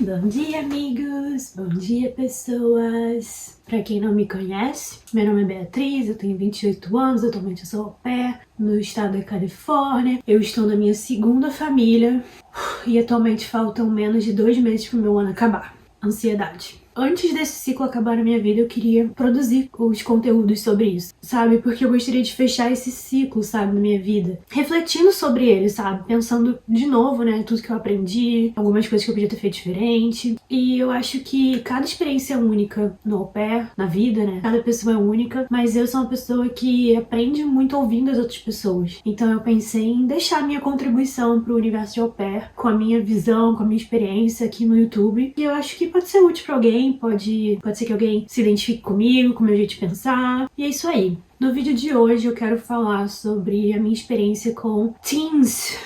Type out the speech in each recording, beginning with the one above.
Bom dia, amigos! Bom dia, pessoas! Pra quem não me conhece, meu nome é Beatriz, eu tenho 28 anos, atualmente eu sou au pair no estado da Califórnia. Eu estou na minha segunda família e atualmente faltam menos de 2 meses pro meu ano acabar. Ansiedade. Antes desse ciclo acabar na minha vida, eu queria produzir os conteúdos sobre isso, sabe? Porque eu gostaria de fechar esse ciclo, sabe, na minha vida. Refletindo sobre ele, sabe? Pensando de novo, né, tudo que eu aprendi, algumas coisas que eu podia ter feito diferente. E eu acho que cada experiência é única no au pair, na vida, né? Cada pessoa é única, mas eu sou uma pessoa que aprende muito ouvindo as outras pessoas. Então eu pensei em deixar minha contribuição pro universo de au pair, com a minha visão, com a minha experiência aqui no YouTube. E eu acho que pode ser útil pra alguém. Pode ser que alguém se identifique comigo, com o meu jeito de pensar. E é isso aí. No vídeo de hoje eu quero falar sobre a minha experiência com teens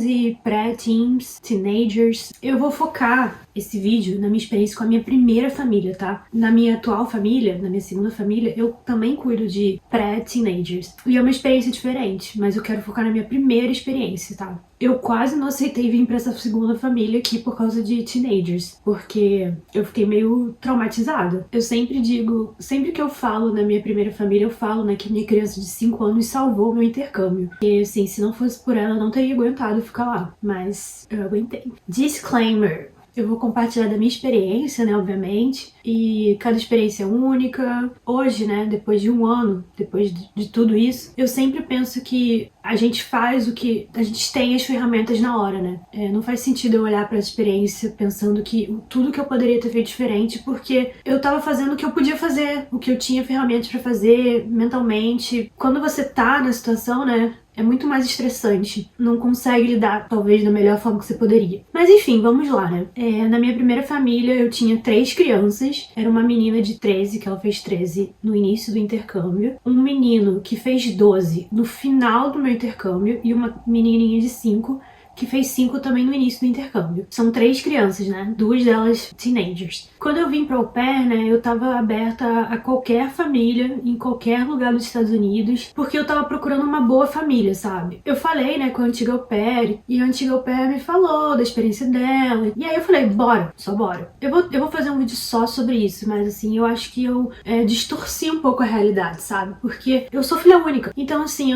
e pré-teens, teenagers. Eu vou focar esse vídeo na minha experiência com a minha primeira família, tá? Na minha atual família, na minha segunda família, eu também cuido de pré-teenagers. E é uma experiência diferente, mas eu quero focar na minha primeira experiência, tá? Eu quase não aceitei vir pra essa segunda família aqui por causa de teenagers, porque eu fiquei meio traumatizada. Eu sempre digo, sempre que eu falo na minha primeira família, eu falo, né, que minha criança de 5 anos salvou meu intercâmbio. Porque, assim, se não fosse por ela, eu não teria aguentado ficar lá. Mas eu aguentei. Disclaimer. Eu vou compartilhar da minha experiência, né, obviamente, e cada experiência é única. Hoje, né, depois de um ano, depois de tudo isso, eu sempre penso que a gente faz o que... A gente tem as ferramentas na hora, né? Não faz sentido eu olhar pra experiência pensando que tudo que eu poderia ter feito diferente, porque eu tava fazendo o que eu podia fazer, o que eu tinha ferramentas pra fazer mentalmente. Quando você tá na situação, né, é muito mais estressante. Não consegue lidar, talvez, da melhor forma que você poderia. Mas enfim, vamos lá, né? Na minha primeira família, eu tinha 3 crianças. Era uma menina de 13, que ela fez 13 no início do intercâmbio. Um menino que fez 12 no final do meu intercâmbio. E uma menininha de 5 que fez 5 também no início do intercâmbio. São 3 crianças, né? 2 delas teenagers. Quando eu vim pra au pair, né, eu tava aberta a qualquer família, em qualquer lugar dos Estados Unidos, porque eu tava procurando uma boa família, sabe? Eu falei, né, com a antiga au pair, e a antiga au pair me falou da experiência dela, e aí eu falei, bora, só bora. Eu vou fazer um vídeo só sobre isso, mas assim, eu acho que eu distorci um pouco a realidade, sabe? Porque eu sou filha única, então assim,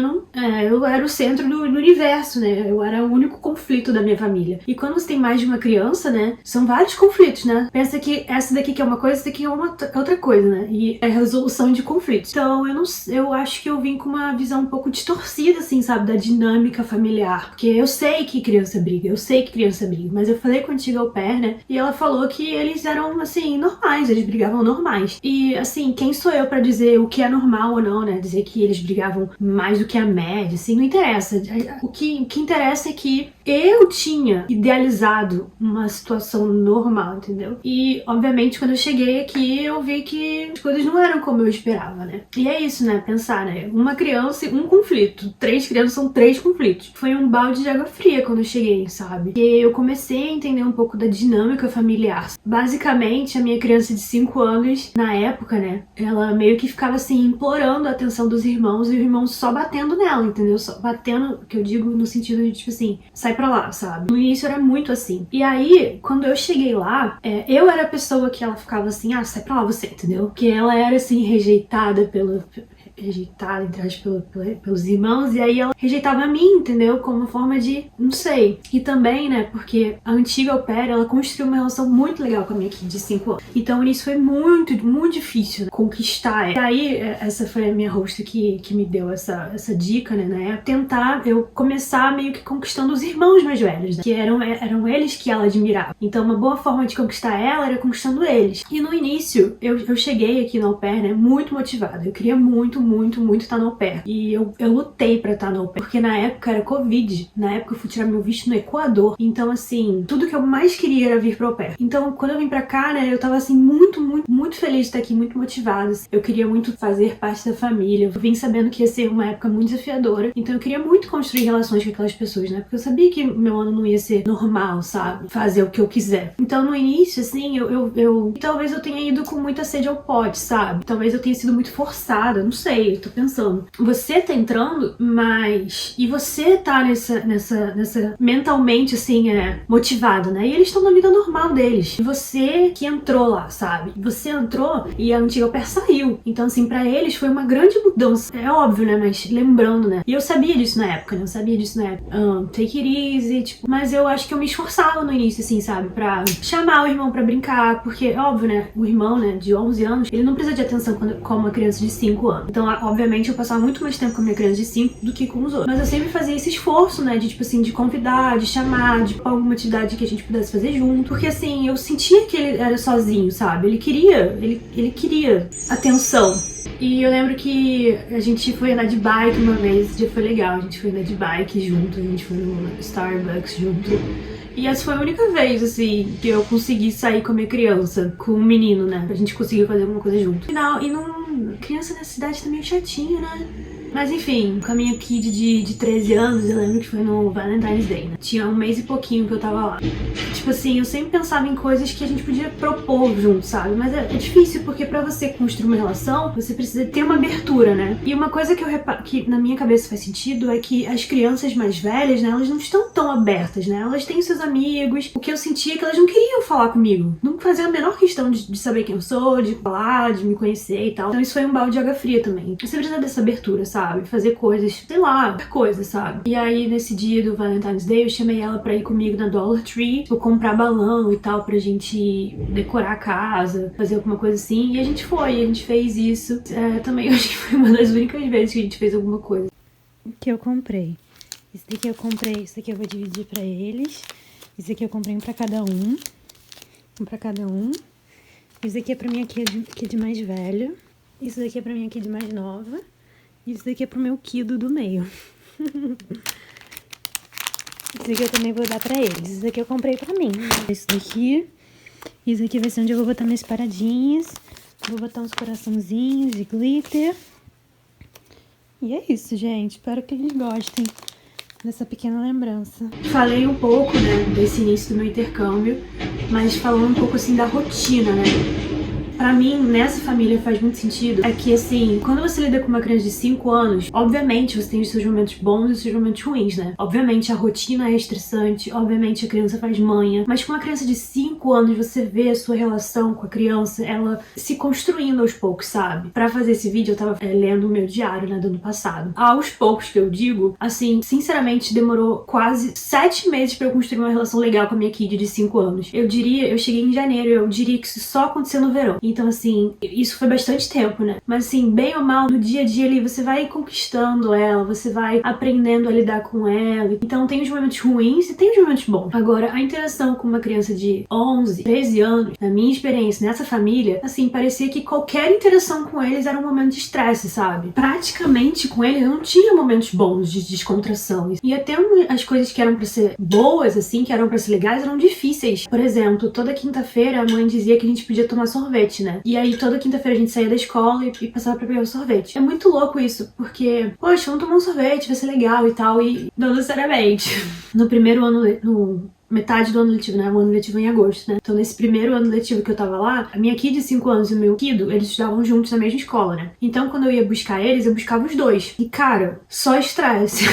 eu era o centro do universo, né? Eu era o único conflito da minha família. E quando você tem mais de uma criança, né, são vários conflitos, né? Pensa que essa daqui que é uma coisa, essa daqui é outra coisa, né? E é resolução de conflitos. Então, eu acho que eu vim com uma visão um pouco distorcida, assim, sabe, da dinâmica familiar. Porque eu sei que criança briga, mas eu falei com a antiga au pair, né, e ela falou que eles eram, assim, normais, eles brigavam normais. E, assim, quem sou eu pra dizer o que é normal ou não, né? Dizer que eles brigavam mais do que a média, assim, não interessa. O que interessa é que eu tinha idealizado uma situação normal, entendeu? E, obviamente, quando eu cheguei aqui, eu vi que as coisas não eram como eu esperava, né? E é isso, né? Pensar, né? Uma criança e um conflito. 3 crianças são 3 conflitos. Foi um balde de água fria quando eu cheguei, sabe? E eu comecei a entender um pouco da dinâmica familiar. Basicamente, a minha criança de 5 anos, na época, né? Ela meio que ficava, assim, implorando a atenção dos irmãos e os irmãos só batendo nela, entendeu? Só batendo, que eu digo no sentido de, tipo assim, sai pra lá, sabe? No início era muito assim. E aí, quando eu cheguei lá, eu era a pessoa que ela ficava assim, sai pra lá você, entendeu? Porque ela era assim, rejeitada, entre aspas, pelos irmãos, e aí ela rejeitava a mim, entendeu? Como uma forma de, não sei. E também, né, porque a antiga au pair, ela construiu uma relação muito legal com a minha aqui, de 5 anos. Então, isso foi muito, muito difícil, né, conquistar. E aí, essa foi a minha host que me deu essa dica, né, tentar eu começar meio que conquistando os irmãos mais velhos, né, que eram eles que ela admirava. Então, uma boa forma de conquistar ela era conquistando eles. E no início, eu cheguei aqui no au pair, né, muito motivada. Eu queria muito estar no au pair. E eu lutei pra estar no au pair, porque na época era Covid. Na época eu fui tirar meu visto no Equador. Então, assim, tudo que eu mais queria era vir pro au pair. Então, quando eu vim pra cá, né, eu tava, assim, muito feliz de estar aqui, muito motivada. Eu queria muito fazer parte da família. Eu vim sabendo que ia ser uma época muito desafiadora. Então, eu queria muito construir relações com aquelas pessoas, né, porque eu sabia que meu ano não ia ser normal, sabe? Fazer o que eu quiser. Então, no início, assim, talvez eu tenha ido com muita sede ao pote, sabe? Talvez eu tenha sido muito forçada, não sei. sei, eu tô pensando. Você tá entrando, mas... E você tá nessa mentalmente, assim, motivado, né? E eles estão na vida normal deles. E você que entrou lá, sabe? Você entrou e a antiga au pair saiu. Então, assim, pra eles foi uma grande mudança. É óbvio, né? Mas lembrando, né? E eu sabia disso na época, né? Eu sabia disso na época. Take it easy, tipo... Mas eu acho que eu me esforçava no início, assim, sabe? Pra chamar o irmão pra brincar. Porque, é óbvio, né? O irmão, né? De 11 anos, ele não precisa de atenção como uma criança de 5 anos. Então, obviamente, eu passava muito mais tempo com a minha criança de 5 do que com os outros. Mas eu sempre fazia esse esforço, né? De, tipo assim, de convidar, de chamar, de alguma atividade que a gente pudesse fazer junto. Porque, assim, eu sentia que ele era sozinho, sabe? Ele queria atenção. E eu lembro que a gente foi andar de bike uma vez, esse dia foi legal, a gente foi andar de bike junto, a gente foi no Starbucks junto. E essa foi a única vez, assim, que eu consegui sair com a minha criança, com o menino, né? A gente conseguiu fazer alguma coisa junto. Criança nessa cidade tá meio chatinha, né? Mas enfim, com a minha kid de 13 anos, eu lembro que foi no Valentine's Day, né? Tinha um mês e pouquinho que eu tava lá. Tipo assim, eu sempre pensava em coisas que a gente podia propor junto, sabe? Mas é difícil, porque pra você construir uma relação, você precisa ter uma abertura, né? E uma coisa que eu reparo, que na minha cabeça faz sentido, é que as crianças mais velhas, né? Elas não estão tão abertas, né? Elas têm seus amigos. O que eu sentia é que elas não queriam falar comigo. Não faziam a menor questão de saber quem eu sou, de falar, de me conhecer e tal. Então isso foi um balde de água fria também. Você precisa dessa abertura, sabe? Fazer coisas, sei lá, coisas, sabe? E aí, nesse dia do Valentine's Day, eu chamei ela pra ir comigo na Dollar Tree, tipo, comprar balão e tal, pra gente decorar a casa, fazer alguma coisa assim. E a gente fez isso. Também eu acho que foi uma das únicas vezes que a gente fez alguma coisa. Que eu comprei. Esse daqui eu comprei, isso aqui eu vou dividir pra eles. Esse aqui eu comprei um pra cada um. Um pra cada um. Esse daqui é pra minha kid mais velha. Isso daqui é pra minha kid mais nova. Isso daqui é pro meu Kido do meio. Isso aqui eu também vou dar pra eles. Isso daqui eu comprei pra mim. Isso daqui. Isso aqui vai ser onde eu vou botar minhas paradinhas. Vou botar uns coraçãozinhos de glitter. E é isso, gente. Espero que eles gostem dessa pequena lembrança. Falei um pouco, né, desse início do meu intercâmbio, mas falando um pouco, assim, da rotina, né? Pra mim, nessa família faz muito sentido, é que, assim, quando você lida com uma criança de 5 anos, obviamente você tem os seus momentos bons e os seus momentos ruins, né? Obviamente a rotina é estressante, obviamente a criança faz manha, mas com uma criança de 5 anos, você vê a sua relação com a criança, ela se construindo aos poucos, sabe? Pra fazer esse vídeo, eu tava lendo o meu diário, né, do ano passado. Aos poucos que eu digo, assim, sinceramente, demorou quase 7 meses pra eu construir uma relação legal com a minha kid de 5 anos. Eu cheguei em janeiro, eu diria que isso só aconteceu no verão. Então, assim, isso foi bastante tempo, né? Mas, assim, bem ou mal, no dia a dia ali, você vai conquistando ela, você vai aprendendo a lidar com ela. Então, tem os momentos ruins e tem os momentos bons. Agora, a interação com uma criança de 11, 13 anos, na minha experiência, nessa família, assim, parecia que qualquer interação com eles era um momento de estresse, sabe? Praticamente, com eles, eu não tinha momentos bons de descontração. E até as coisas que eram pra ser boas, assim, que eram pra ser legais, eram difíceis. Por exemplo, toda quinta-feira a mãe dizia que a gente podia tomar sorvete, né? E aí toda quinta-feira a gente saía da escola e passava pra pegar o sorvete. É muito louco isso, porque, poxa, vamos tomar um sorvete, vai ser legal e tal, e não necessariamente. No primeiro ano, metade do ano letivo, né? O ano letivo em agosto, né? Então, nesse primeiro ano letivo que eu tava lá, a minha kid de 5 anos e o meu Kido, eles estudavam juntos na mesma escola, né? Então, quando eu ia buscar eles, eu buscava os dois. E, cara, só estresse.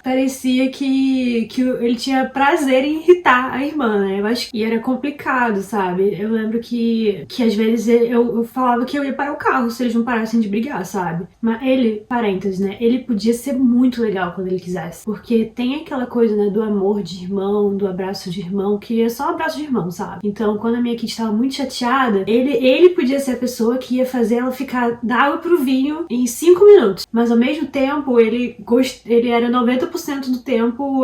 Parecia que ele tinha prazer em irritar a irmã, né? Eu acho que era complicado, sabe? Eu lembro que às vezes eu falava que eu ia parar o carro se eles não parassem de brigar, sabe? Mas ele, parênteses, né? Ele podia ser muito legal quando ele quisesse. Porque tem aquela coisa, né? Do amor de irmão, do abraço de irmão, que é só um abraço de irmão, sabe? Então, quando a minha kid estava muito chateada, ele podia ser a pessoa que ia fazer ela ficar da água pro vinho em 5 minutos. Mas ao mesmo tempo, ele era 90% do tempo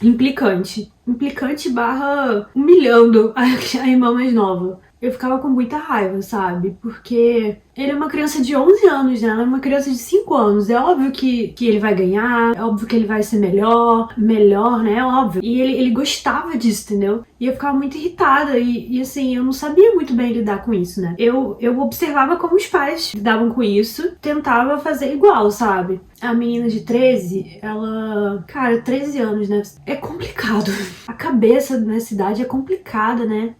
implicante. Implicante / humilhando a irmã mais nova. Eu ficava com muita raiva, sabe? Porque ele é uma criança de 11 anos, né? Ela é uma criança de 5 anos. É óbvio que ele vai ganhar, é óbvio que ele vai ser melhor, né? É óbvio. E ele gostava disso, entendeu? E eu ficava muito irritada e assim, eu não sabia muito bem lidar com isso, né? Eu observava como os pais lidavam com isso, tentava fazer igual, sabe? A menina de 13, ela... Cara, 13 anos, né? É complicado. A cabeça nessa idade é complicada, né?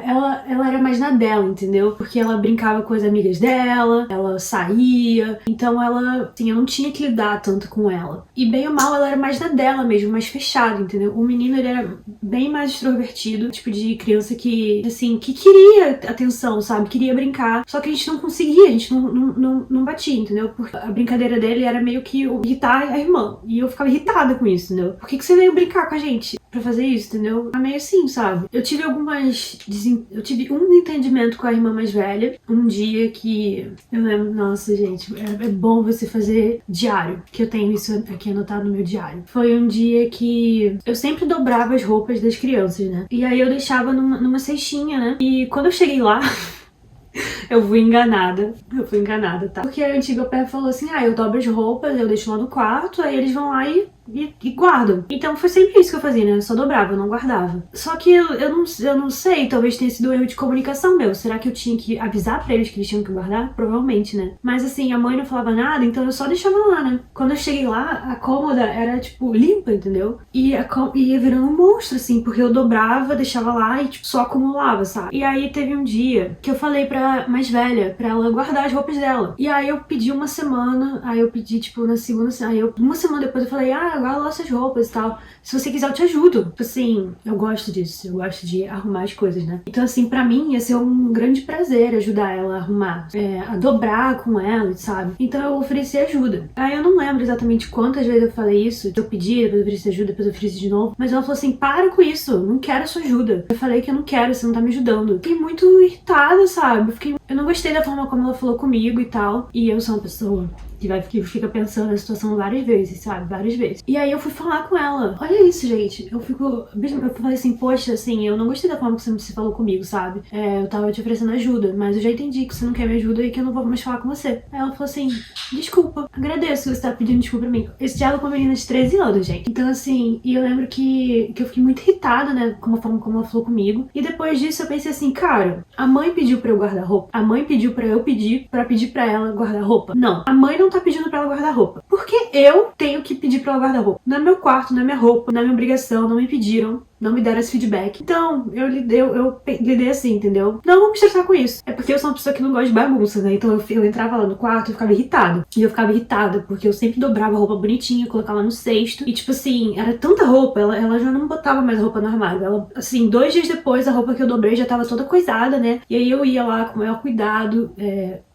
Ela era mais na dela, entendeu? Porque ela brincava com as amigas dela, dela, ela saía, então ela, assim, eu não tinha que lidar tanto com ela. E bem ou mal, ela era mais na dela mesmo, mais fechada, entendeu? O menino, ele era bem mais extrovertido, tipo de criança que, assim, que queria atenção, sabe? Queria brincar, só que a gente não conseguia, a gente não batia, entendeu? Porque a brincadeira dele era meio que irritar a irmã, e eu ficava irritada com isso, entendeu? Por que você veio brincar com a gente pra fazer isso, entendeu? É meio assim, sabe? Eu tive eu tive um entendimento com a irmã mais velha, um dia que eu lembro, nossa, gente, é bom você fazer diário, que eu tenho isso aqui anotado no meu diário. Foi um dia que eu sempre dobrava as roupas das crianças, né? E aí eu deixava numa cestinha, né? E quando eu cheguei lá, eu fui enganada, tá? Porque a antiga Pé falou assim, eu dobro as roupas, eu deixo lá no quarto, aí eles vão lá e guardam. Então foi sempre isso que eu fazia, né? Eu só dobrava, eu não guardava. Só que eu não sei, talvez tenha sido um erro de comunicação meu. Será que eu tinha que avisar pra eles que eles tinham que guardar? Provavelmente, né? Mas assim, a mãe não falava nada, então eu só deixava lá, né? Quando eu cheguei lá, a cômoda era, tipo, limpa, entendeu? E ia virando um monstro, assim, porque eu dobrava, deixava lá e, tipo, só acumulava, sabe? E aí teve um dia que eu falei pra mais velha, pra ela guardar as roupas dela. E aí eu pedi uma semana, aí eu pedi, tipo, na segunda semana, uma semana depois eu falei, guarda lá suas roupas e tal. Se você quiser, eu te ajudo. Tipo assim, eu gosto disso. Eu gosto de arrumar as coisas, né? Então, assim, pra mim ia ser um grande prazer ajudar ela a arrumar. A dobrar com ela, sabe? Então eu ofereci ajuda. Aí eu não lembro exatamente quantas vezes eu falei isso. Eu pedi, depois eu ofereci ajuda, depois eu ofereci de novo. Mas ela falou assim, para com isso. Não quero a sua ajuda. Eu falei que eu não quero, você não tá me ajudando. Fiquei muito irritada, sabe? Eu não gostei da forma como ela falou comigo e tal. E eu sou uma pessoa que fica pensando na situação várias vezes, sabe? Várias vezes. E aí eu fui falar com ela. Olha isso, gente. Eu falei assim, poxa, assim, eu não gostei da forma que você falou comigo, sabe? Eu tava te oferecendo ajuda, mas eu já entendi que você não quer me ajuda e que eu não vou mais falar com você. Aí ela falou assim, desculpa, agradeço que você tá pedindo desculpa pra mim. Esse diálogo com uma menina de 13 anos, gente. Então, assim, e eu lembro que eu fiquei muito irritada, né, com a forma como ela falou comigo. E depois disso eu pensei assim, cara, a mãe pediu pra eu guardar roupa. A mãe pediu pra eu pedir pra ela guardar roupa. Não, a mãe não tá pedindo pra ela guardar roupa. Porque eu tenho que pedir pra ela guardar roupa. Não é meu quarto, não é minha roupa, não é minha obrigação, não me pediram. Não me deram esse feedback. Então, eu lidei assim, entendeu? Não vou me estressar com isso. É porque eu sou uma pessoa que não gosta de bagunça, né? Então eu entrava lá no quarto e ficava irritada. E eu ficava irritada porque eu sempre dobrava a roupa bonitinha, colocava lá no cesto. E tipo assim, era tanta roupa, ela já não botava mais roupa no armário. Ela, assim, 2 dias depois, a roupa que eu dobrei já tava toda coisada, né? E aí eu ia lá com o maior cuidado,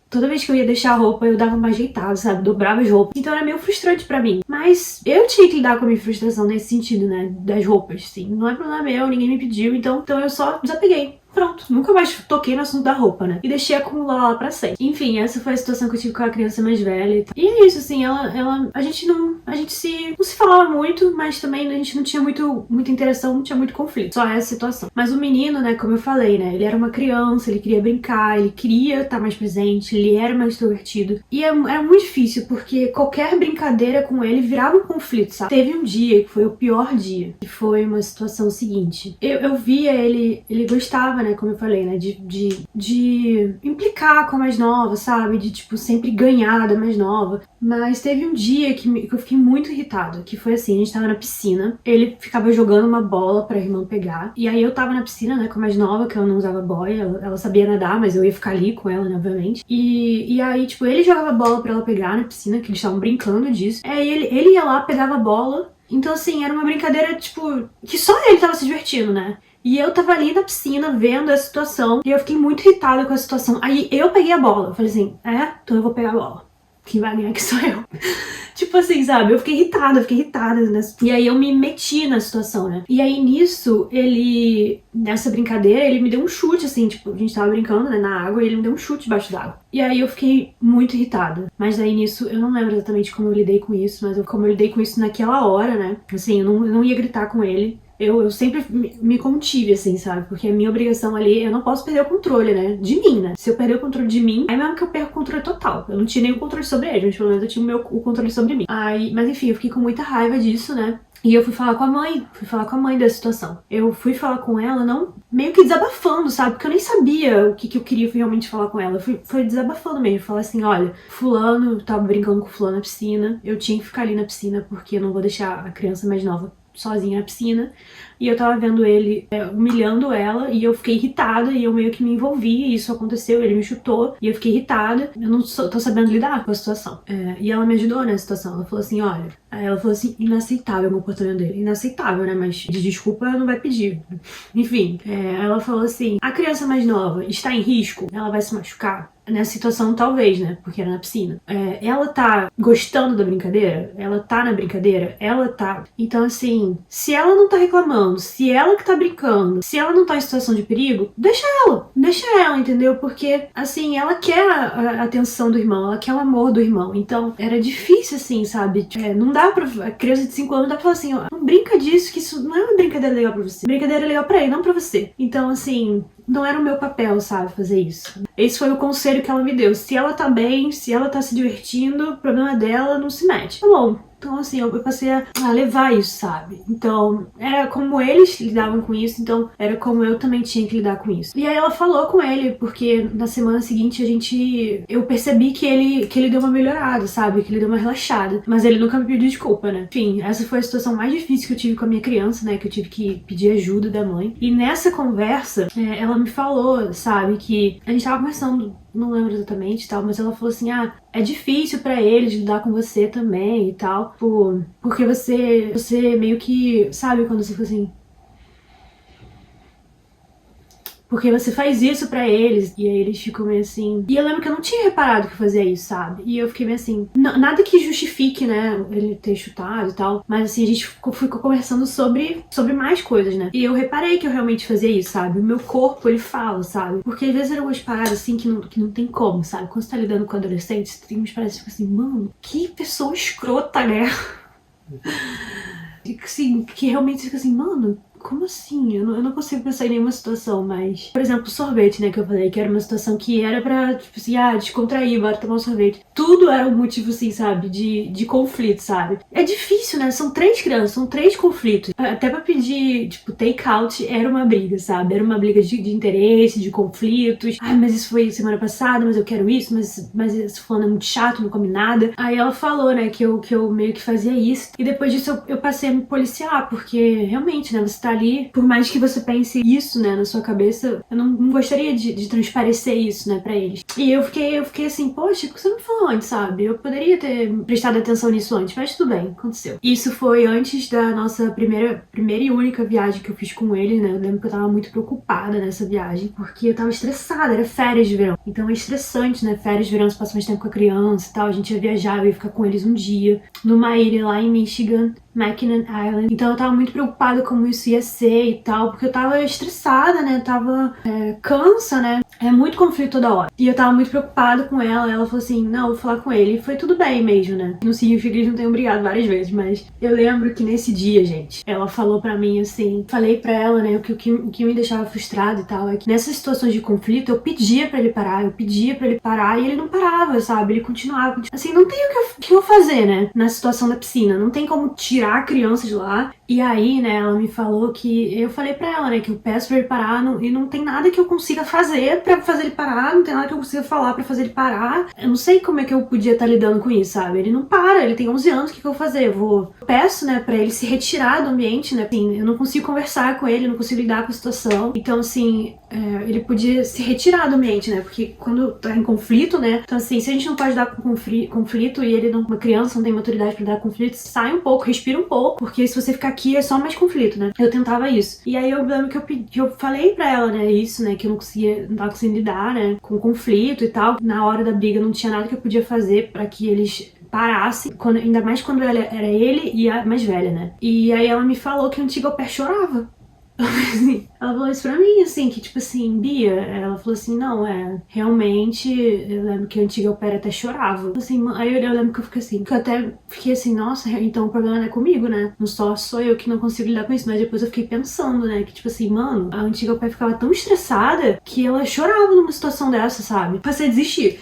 toda vez que eu ia deixar a roupa, eu dava uma ajeitada, sabe? Dobrava as roupas. Então era meio frustrante pra mim. Mas eu tinha que lidar com a minha frustração nesse sentido, né? Das roupas, sim. Não é problema meu, ninguém me pediu. Então eu só desapeguei. Pronto, nunca mais toquei no assunto da roupa, né? E deixei acumular lá pra sempre. Enfim, essa foi a situação que eu tive com a criança mais velha e tal. E é isso, assim, a gente não se falava muito, mas também a gente não tinha muita interação, não tinha muito conflito. Só essa situação. Mas o menino, né, como eu falei, né, ele era uma criança, ele queria brincar, ele queria estar mais presente, ele era mais extrovertido. E era muito difícil, porque qualquer brincadeira com ele virava um conflito, sabe? Teve um dia que foi o pior dia, que foi uma situação seguinte. Eu via ele gostava, né, como eu falei, né, de implicar com a mais nova, sabe, de, tipo, sempre ganhar da mais nova, mas teve um dia que eu fiquei muito irritada, que foi assim, a gente tava na piscina, ele ficava jogando uma bola pra irmã pegar, e aí eu tava na piscina, né, com a mais nova, que ela não usava boia, ela sabia nadar, mas eu ia ficar ali com ela, né, obviamente, e aí, tipo, ele jogava a bola pra ela pegar na piscina, que eles estavam brincando disso, ele ia lá, pegava a bola, então assim, era uma brincadeira, tipo, que só ele tava se divertindo, né. E eu tava ali na piscina vendo a situação e eu fiquei muito irritada com a situação. Aí eu peguei a bola. Eu falei assim, então eu vou pegar a bola. Quem vai ganhar aqui sou eu. Tipo assim, sabe? Eu fiquei irritada. E aí eu me meti na situação, né? E aí nisso, nessa brincadeira, ele me deu um chute, assim, tipo, a gente tava brincando, né, na água, e ele me deu um chute debaixo d'água. E aí eu fiquei muito irritada. Mas aí nisso, eu não lembro exatamente como eu lidei com isso, mas como eu lidei com isso naquela hora, né? Assim, eu não ia gritar com ele. Eu sempre me contive, assim, sabe? Porque a minha obrigação ali, eu não posso perder o controle, né? De mim, né? Se eu perder o controle de mim, aí mesmo que eu perco o controle total. Eu não tinha nenhum controle sobre ele, mas pelo menos eu tinha o controle sobre mim. Mas enfim, eu fiquei com muita raiva disso, né? E eu fui falar com a mãe da situação. Eu fui falar com ela, não meio que desabafando, sabe? Porque eu nem sabia o que eu queria realmente falar com ela. Foi desabafando mesmo, falar assim, olha, fulano, tava brincando com fulano na piscina, eu tinha que ficar ali na piscina porque eu não vou deixar a criança mais nova sozinha na piscina, e eu tava vendo ele humilhando ela, e eu fiquei irritada, e eu meio que me envolvi, e isso aconteceu, ele me chutou, e eu fiquei irritada, eu não tô sabendo lidar com a situação. E ela me ajudou nessa situação, ela falou assim, olha, aí ela falou assim, inaceitável o comportamento dele, inaceitável, né, mas de desculpa não vai pedir. Enfim, ela falou assim, a criança mais nova está em risco, ela vai se machucar? Nessa situação, talvez, né? Porque era na piscina. Ela tá gostando da brincadeira? Ela tá na brincadeira? Ela tá. Então, assim, se ela não tá reclamando, se ela que tá brincando, se ela não tá em situação de perigo, deixa ela. Deixa ela, entendeu? Porque, assim, ela quer a atenção do irmão, ela quer o amor do irmão. Então, era difícil, assim, sabe? Não dá pra. A criança de 5 anos não dá pra falar assim, ó, não brinca disso, que isso não é uma brincadeira legal pra você. Brincadeira é legal pra ele, não pra você. Então, assim, não era o meu papel, sabe, fazer isso. Esse foi o conselho que ela me deu. Se ela tá bem, se ela tá se divertindo, o problema dela, não se mete. Tá bom. Então, assim, eu passei a levar isso, sabe? Então, era como eles lidavam com isso, então era como eu também tinha que lidar com isso. E aí ela falou com ele, porque na semana seguinte eu percebi que ele deu uma melhorada, sabe? Que ele deu uma relaxada. Mas ele nunca me pediu desculpa, né? Enfim, essa foi a situação mais difícil que eu tive com a minha criança, né? Que eu tive que pedir ajuda da mãe. E nessa conversa, ela me falou, sabe? Que a gente tava conversando, não lembro exatamente e tal, mas ela falou assim, é difícil pra eles lidar com você também e tal, porque você meio que, sabe quando você fica assim, porque você faz isso pra eles, e aí eles ficam meio assim. E eu lembro que eu não tinha reparado que eu fazia isso, sabe? E eu fiquei meio assim, nada que justifique, né, ele ter chutado e tal, mas assim, a gente ficou conversando sobre mais coisas, né? E eu reparei que eu realmente fazia isso, sabe? O meu corpo, ele fala, sabe? Porque às vezes eram umas paradas assim que não tem como, sabe? Quando você tá lidando com adolescentes, tem umas paradas que fica assim, mano, que pessoa escrota, né? Assim, que realmente fica assim, mano, como assim? Eu não consigo pensar em nenhuma situação, mas... Por exemplo, sorvete, né, que eu falei, que era uma situação que era pra, tipo assim, descontrair, bora tomar um sorvete. Tudo era um motivo, assim, sabe, de conflito, sabe? É difícil, né? São 3 crianças, são 3 conflitos. Até pra pedir, tipo, take-out era uma briga, sabe? Era uma briga de interesse, de conflitos. Mas isso foi semana passada, mas eu quero isso, mas esse fulano é muito chato, não come nada. Aí ela falou, né, que eu meio que fazia isso. E depois disso eu passei a me policiar, porque realmente, né, você tá ali, por mais que você pense isso, né, na sua cabeça, eu não gostaria de transparecer isso, né, pra eles. E eu fiquei assim, poxa, por que você não falou antes, sabe? Eu poderia ter prestado atenção nisso antes, mas tudo bem, aconteceu. Isso foi antes da nossa primeira e única viagem que eu fiz com ele, né, eu lembro que eu tava muito preocupada nessa viagem, porque eu tava estressada, era férias de verão. Então é estressante, né, férias de verão, você passa mais tempo com a criança e tal, a gente ia viajar, eu ia ficar com eles um dia, numa ilha lá em Michigan, Mackinac Island. Então eu tava muito preocupada como isso ia ser e tal, porque eu tava estressada, né, cansa, né, é muito conflito toda hora. E eu tava muito preocupada com ela falou assim, não, eu vou falar com ele. E foi tudo bem mesmo, né, não significa que eles não tenham brigado várias vezes, mas eu lembro que nesse dia, gente, ela falou pra mim assim, falei pra ela, né, o que me deixava frustrada e tal, é que nessas situações de conflito eu pedia pra ele parar e ele não parava, sabe, ele continuava. Assim, não tem o que eu fazer, né, na situação da piscina, não tem como tirar a criança de lá. E aí, né, ela me falou que... Eu falei pra ela, né, que eu peço pra ele parar e não tem nada que eu consiga fazer pra fazer ele parar, não tem nada que eu consiga falar pra fazer ele parar. Eu não sei como é que eu podia estar lidando com isso, sabe? Ele não para, ele tem 11 anos, o que eu vou fazer? Eu peço, né, pra ele se retirar do ambiente, né, assim, eu não consigo conversar com ele, não consigo lidar com a situação. Então, assim, ele podia se retirar do ambiente, né, porque quando tá em conflito, né, então assim, se a gente não pode dar com conflito e ele não, uma criança não tem maturidade pra dar conflito, sai um pouco, respira um pouco, porque se você ficar aqui é só mais conflito, né? Eu tentava isso. E aí eu lembro que eu falei pra ela, né, isso, né, que eu não tava conseguindo lidar, né, com conflito e tal. Na hora da briga não tinha nada que eu podia fazer pra que eles parassem, ainda mais quando era ele e a mais velha, né? E aí ela me falou que o antigo au pair chorava. Ela falou isso pra mim, assim, que tipo assim, Bia, ela falou assim, não, realmente, eu lembro que a antiga au pair até chorava. Assim, aí eu lembro que eu fiquei assim, que eu até fiquei assim, nossa, então o problema não é comigo, né? Não sou eu que não consigo lidar com isso, mas depois eu fiquei pensando, né, que tipo assim, mano, a antiga au pair ficava tão estressada que ela chorava numa situação dessa, sabe? Passei a desistir.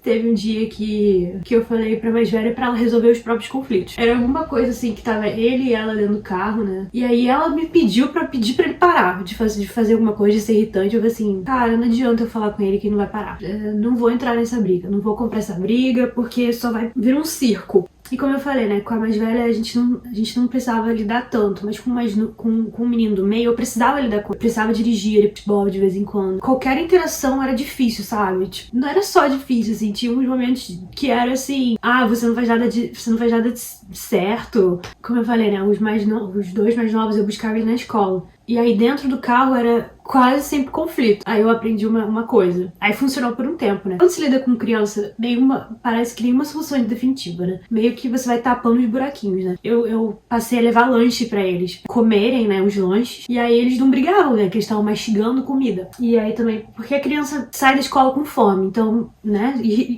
Teve um dia que eu falei pra mais velha pra ela resolver os próprios conflitos. Era alguma coisa assim que tava ele e ela dentro do carro, né? E aí ela me pediu pra ele parar de fazer alguma coisa, de ser irritante. Eu falei assim, cara, não adianta eu falar com ele que ele não vai parar. Não vou entrar nessa briga, não vou comprar essa briga porque só vai vir um circo. E como eu falei, né, com a mais velha a gente não precisava lidar tanto, mas com o menino do meio eu precisava lidar com ele, eu precisava dirigir ele pro futebol de vez em quando. Qualquer interação era difícil, sabe? Tipo, não era só difícil, assim, tinha uns momentos que era assim, você não faz nada de certo. Como eu falei, né, os dois mais novos eu buscava ele na escola. E aí dentro do carro era quase sempre conflito. Aí eu aprendi uma coisa. Aí funcionou por um tempo, né? Quando se lida com criança, parece que nenhuma solução é definitiva, né? Meio que você vai tapando os buraquinhos, né? Eu passei a levar lanche pra eles comerem, né, os lanches. E aí eles não brigavam, né? Que eles estavam mastigando comida. E aí também, porque a criança sai da escola com fome, então, né,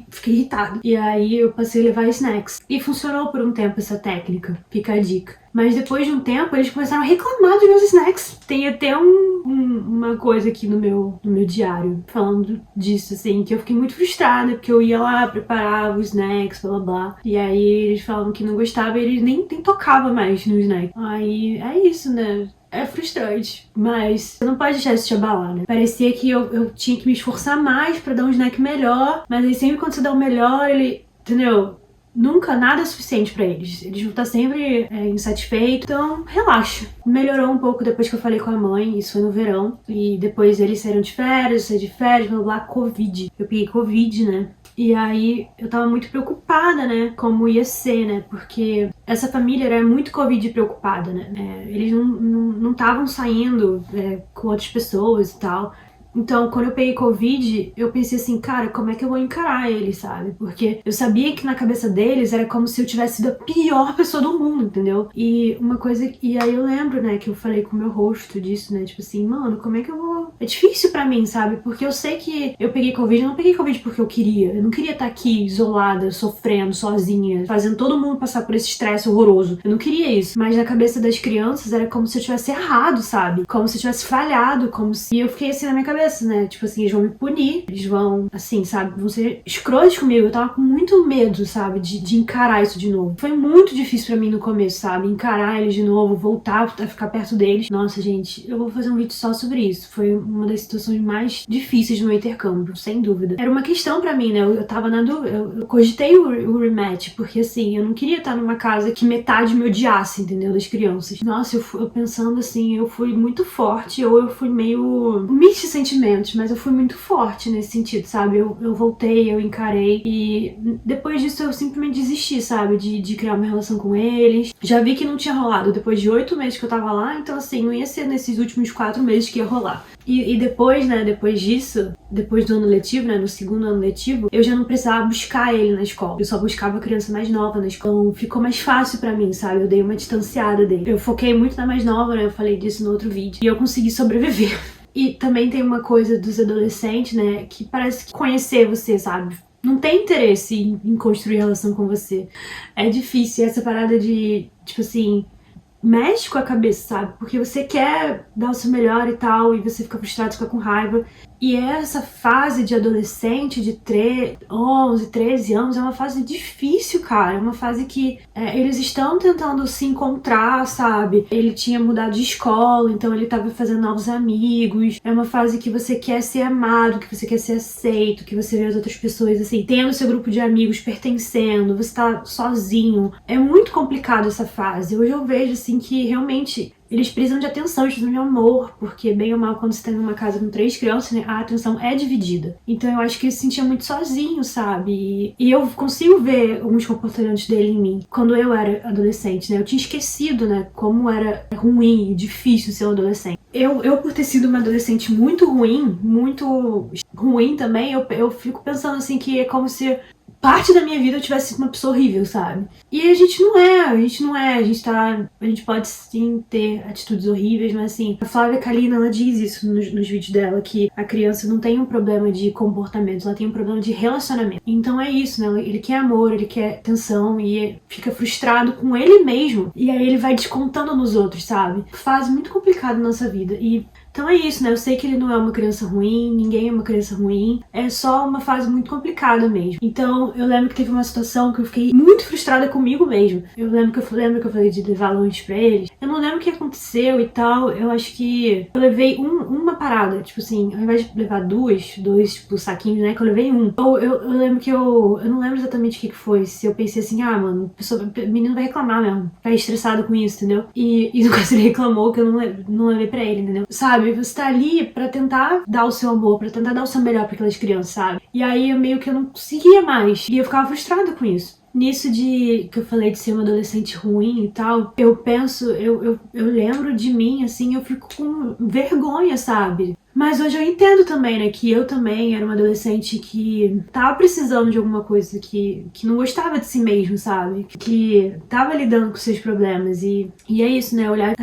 fica irritado. E aí eu passei a levar snacks. E funcionou por um tempo essa técnica. Fica a dica. Mas depois de um tempo, eles começaram a reclamar dos meus snacks. Tem até uma coisa aqui no meu diário falando disso, assim, que eu fiquei muito frustrada, porque eu ia lá, preparava os snacks, blá blá blá. E aí eles falavam que não gostavam e eles nem tocavam mais no snack. Aí é isso, né? É frustrante, mas você não pode deixar isso te abalar, né? Parecia que eu tinha que me esforçar mais pra dar um snack melhor, mas aí sempre quando você dá o melhor, entendeu? Nunca nada é suficiente pra eles. Eles vão estar sempre insatisfeitos. Então, relaxa. Melhorou um pouco depois que eu falei com a mãe. Isso foi no verão. E depois eles saíram de férias, eu saí de férias, blá blá, Covid. Eu peguei Covid, né? E aí eu tava muito preocupada, né? Como ia ser, né? Porque essa família era muito Covid preocupada, né? Eles não estavam saindo com outras pessoas e tal. Então, quando eu peguei Covid, eu pensei assim, cara, como é que eu vou encarar eles, sabe? Porque eu sabia que na cabeça deles era como se eu tivesse sido a pior pessoa do mundo, entendeu? E aí eu lembro, né, que eu falei com o meu rosto disso, né? Tipo assim, mano, como é que eu vou... É difícil pra mim, sabe? Porque eu sei que eu peguei Covid, eu não peguei Covid porque eu queria. Eu não queria estar aqui, isolada, sofrendo, sozinha, fazendo todo mundo passar por esse estresse horroroso. Eu não queria isso. Mas na cabeça das crianças era como se eu tivesse errado, sabe? Como se eu tivesse falhado, como se... E eu fiquei assim na minha cabeça, né? Tipo assim, eles vão me punir, eles vão, assim, sabe? Vão ser escrotos comigo. Eu tava com muito medo, sabe? De encarar isso de novo. Foi muito difícil pra mim no começo, sabe? Encarar eles de novo, voltar a ficar perto deles. Nossa, gente, eu vou fazer um vídeo só sobre isso. Foi uma das situações mais difíceis do meu intercâmbio, sem dúvida. Era uma questão pra mim, né? Eu tava na dúvida, eu cogitei o rematch, porque assim, eu não queria estar numa casa que metade me odiasse, entendeu? Das crianças. Nossa, eu pensando assim, eu fui muito forte, ou eu fui meio... um mix de sentimentos, mas eu fui muito forte nesse sentido, sabe? Eu voltei, eu encarei e depois disso eu simplesmente desisti, sabe? De criar uma relação com eles. Já vi que não tinha rolado depois de 8 meses que eu tava lá, então assim, não ia ser nesses últimos 4 meses que ia rolar. E depois, né, depois disso, depois do ano letivo, né, no segundo ano letivo, eu já não precisava buscar ele na escola. Eu só buscava a criança mais nova na escola. Então ficou mais fácil pra mim, sabe? Eu dei uma distanciada dele. Eu foquei muito na mais nova, né, eu falei disso no outro vídeo. E eu consegui sobreviver. E também tem uma coisa dos adolescentes, né, que parece que conhecer você, sabe? Não tem interesse em construir relação com você. É difícil essa parada de, tipo assim, mexe com a cabeça, sabe? Porque você quer dar o seu melhor e tal, e você fica frustrado, fica com raiva. E essa fase de adolescente, de 11, 13 anos, é uma fase difícil, cara. É uma fase que eles estão tentando se encontrar, sabe? Ele tinha mudado de escola, então ele tava fazendo novos amigos. É uma fase que você quer ser amado, que você quer ser aceito, que você vê as outras pessoas, assim, tendo seu grupo de amigos, pertencendo, você tá sozinho. É muito complicado essa fase. Hoje eu vejo, assim, que realmente... eles precisam de atenção, eles precisam de amor, porque bem ou mal, quando você tá numa casa com 3 crianças, né, a atenção é dividida. Então eu acho que ele se sentia muito sozinho, sabe? E eu consigo ver alguns comportamentos dele em mim. Quando eu era adolescente, né, eu tinha esquecido, né, como era ruim e difícil ser um adolescente. Eu por ter sido uma adolescente muito ruim também, eu fico pensando assim que é como se... parte da minha vida eu tivesse sido uma pessoa horrível, sabe? E a gente não é, a gente pode sim ter atitudes horríveis, mas assim, a Flávia Kalina, ela diz isso nos vídeos dela, que a criança não tem um problema de comportamento, ela tem um problema de relacionamento. Então é isso, né? Ele quer amor, ele quer atenção e fica frustrado com ele mesmo. E aí ele vai descontando nos outros, sabe? Fase muito complicada na nossa vida. E então é isso, né? Eu sei que ele não é uma criança ruim, ninguém é uma criança ruim. É só uma fase muito complicada mesmo. Então, eu lembro que teve uma situação que eu fiquei muito frustrada comigo mesmo. Eu lembro que eu falei de levar lanche pra eles. Eu não lembro o que aconteceu e tal. Eu acho que eu levei uma parada. Tipo assim, ao invés de levar dois, tipo, saquinhos, né, que eu levei um. Eu lembro que eu não lembro exatamente o que foi. Se eu pensei assim, ah, mano, o menino vai reclamar mesmo. Vai estressado com isso, entendeu? E no caso ele reclamou que eu não levei pra ele, entendeu? Sabe, você tá ali pra tentar dar o seu amor, pra tentar dar o seu melhor pra aquelas crianças, sabe? E aí meio que eu não conseguia mais. E eu ficava frustrada com isso. Nisso de que eu falei de ser uma adolescente ruim e tal, eu penso, eu lembro de mim, assim, eu fico com vergonha, sabe? Mas hoje eu entendo também, né, que eu também era uma adolescente que tava precisando de alguma coisa, que não gostava de si mesmo, sabe? Que tava lidando com seus problemas. E é isso, né, olhar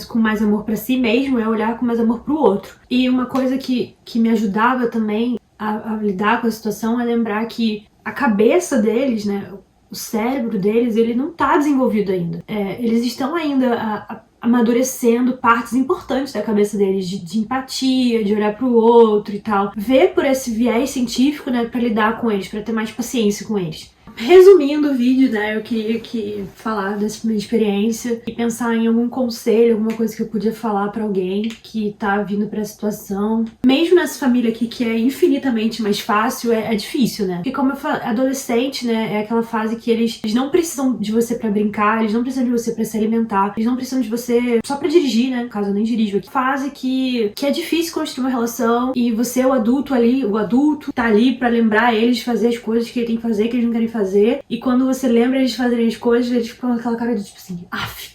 com mais amor pra si mesmo é olhar com mais amor pro outro. E uma coisa que me ajudava também a lidar com a situação é lembrar que a cabeça deles, né, o cérebro deles, ele não tá desenvolvido ainda. Eles estão ainda amadurecendo partes importantes da cabeça deles, de empatia, de olhar pro outro e tal. Ver por esse viés científico, né, pra lidar com eles, pra ter mais paciência com eles. Resumindo o vídeo, né, eu queria falar dessa minha experiência e pensar em algum conselho, alguma coisa que eu podia falar pra alguém que tá vindo pra situação. Mesmo nessa família aqui que é infinitamente mais fácil, é difícil, né? Porque como eu falei, adolescente, né, é aquela fase que eles não precisam de você pra brincar, eles não precisam de você pra se alimentar, eles não precisam de você só pra dirigir, né, no caso eu nem dirijo aqui. Fase que é difícil construir uma relação e você é o adulto tá ali pra lembrar eles de fazer as coisas que ele tem que fazer, que eles não querem fazer. E quando você lembra eles fazerem as coisas, eles ficam com aquela cara de tipo assim, af.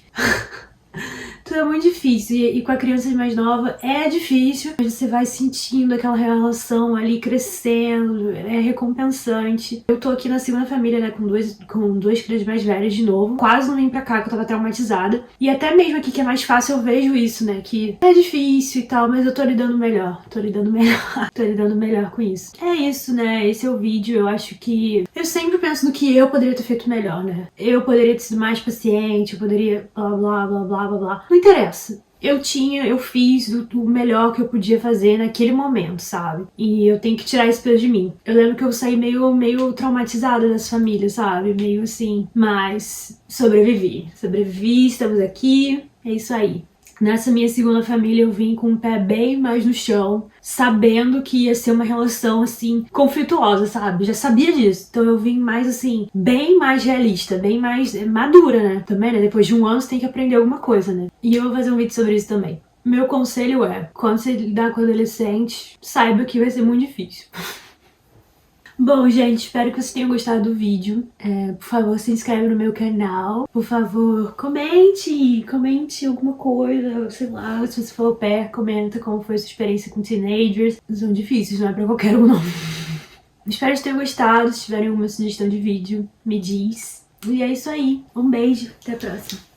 Tudo é muito difícil. E com a criança mais nova é difícil, mas você vai sentindo aquela relação ali crescendo, é recompensante. Eu tô aqui na segunda família, né, com duas crianças mais velhas de novo. Quase não vim pra cá, que eu tava traumatizada. E até mesmo aqui que é mais fácil, eu vejo isso, né, que é difícil e tal, mas eu tô lidando melhor. Tô lidando melhor com isso. É isso, né, esse é o vídeo. Eu acho que eu sempre penso no que eu poderia ter feito melhor, né. Eu poderia ter sido mais paciente, eu poderia blá blá blá blá blá blá. Não interessa. Eu fiz o melhor que eu podia fazer naquele momento, sabe? E eu tenho que tirar esse peso de mim. Eu lembro que eu saí meio traumatizada dessa família, sabe? Meio assim. Mas sobrevivi. Sobrevivi, estamos aqui. É isso aí. Nessa minha segunda família eu vim com o pé bem mais no chão, sabendo que ia ser uma relação, assim, conflituosa, sabe? Já sabia disso. Então eu vim mais, assim, bem mais realista, bem mais madura, né? Também, né? Depois de um ano você tem que aprender alguma coisa, né? E eu vou fazer um vídeo sobre isso também. Meu conselho é, quando você lidar com adolescente, saiba que vai ser muito difícil. Bom, gente, espero que vocês tenham gostado do vídeo. Por favor, se inscreve no meu canal. Por favor, comente alguma coisa, sei lá, se você for au pair, comenta como foi a sua experiência com teenagers. São difíceis, não é pra qualquer um, não. Espero que tenham gostado. Se tiverem alguma sugestão de vídeo, me diz. E é isso aí. Um beijo, até a próxima.